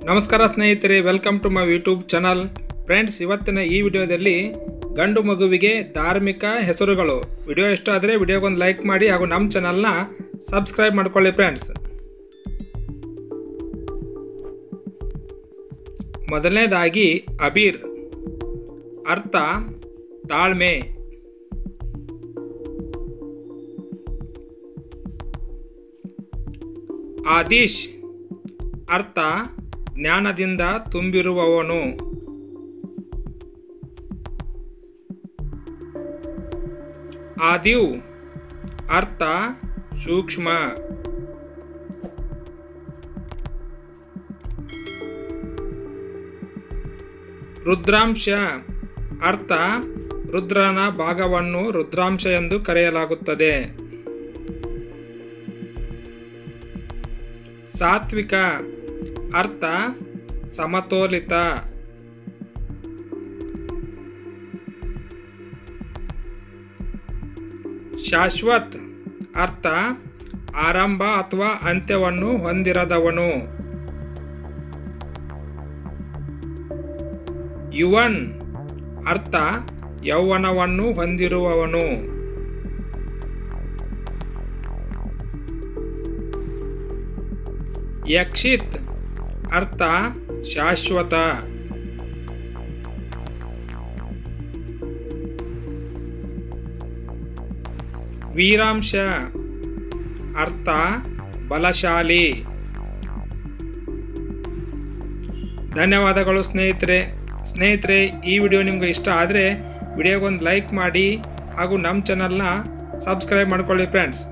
ನಮಸ್ಕಾರ ಸ್ನೇಹಿತರೆ, welcome to my YouTube channel. Friends, ಇವತ್ತಿನ ಈ ವಿಡಿಯೋದಲ್ಲಿ ಗಂಡು ಮಗುವಿಗೆ ಧಾರ್ಮಿಕ ಹೆಸರುಗಳು. ವಿಡಿಯೋ ಇಷ್ಟ ಆದರೆ ವಿಡಿಯೋಗೊಂದು ಲೈಕ್ ಮಾಡಿ ಹಾಗೂ ನಮ್ಮ ಚಾನಲ್ನ ಸಬ್ಸ್ಕ್ರೈಬ್ ಮಾಡ್ಕೊಳ್ಳಿ ಫ್ರೆಂಡ್ಸ್. ಮೊದಲನೇದಾಗಿ ಅಬೀರ್, ಅರ್ಥ ತಾಳ್ಮೆ. ಆದೀಶ್, ಅರ್ಥ ಜ್ಞಾನದಿಂದ ತುಂಬಿರುವವನು. ಆದಿವ್, ಅರ್ಥ ಸೂಕ್ಷ್ಮ. ರುದ್ರಾಂಶ, ಅರ್ಥ ರುದ್ರನ ಭಾಗವನ್ನು ರುದ್ರಾಂಶ ಎಂದು ಕರೆಯಲಾಗುತ್ತದೆ. ಸಾತ್ವಿಕ, ಅರ್ಥ ಸಮತೋಲಿತ. ಶಾಶ್ವತ್, ಅರ್ಥ ಆರಂಭ ಅಥವಾ ಅಂತ್ಯವನ್ನು ಹೊಂದಿರದವನು. ಯುವನ್, ಅರ್ಥ ಯೌವನವನ್ನು ಹೊಂದಿರುವವನು. ಯಕ್ಷಿತ್, ಅರ್ಥ ಶಾಶ್ವತ. ವೀರಾಂಶ, ಅರ್ಥ ಬಲಶಾಲಿ. ಧನ್ಯವಾದಗಳು ಸ್ನೇಹಿತರೆ. ಈ ವಿಡಿಯೋ ನಿಮ್ಗೆ ಇಷ್ಟ ಆದರೆ ವಿಡಿಯೋಗೊಂದು ಲೈಕ್ ಮಾಡಿ ಹಾಗೂ ನಮ್ಮ ಚಾನಲ್ನ ಸಬ್ಸ್ಕ್ರೈಬ್ ಮಾಡ್ಕೊಳ್ಳಿ ಫ್ರೆಂಡ್ಸ್.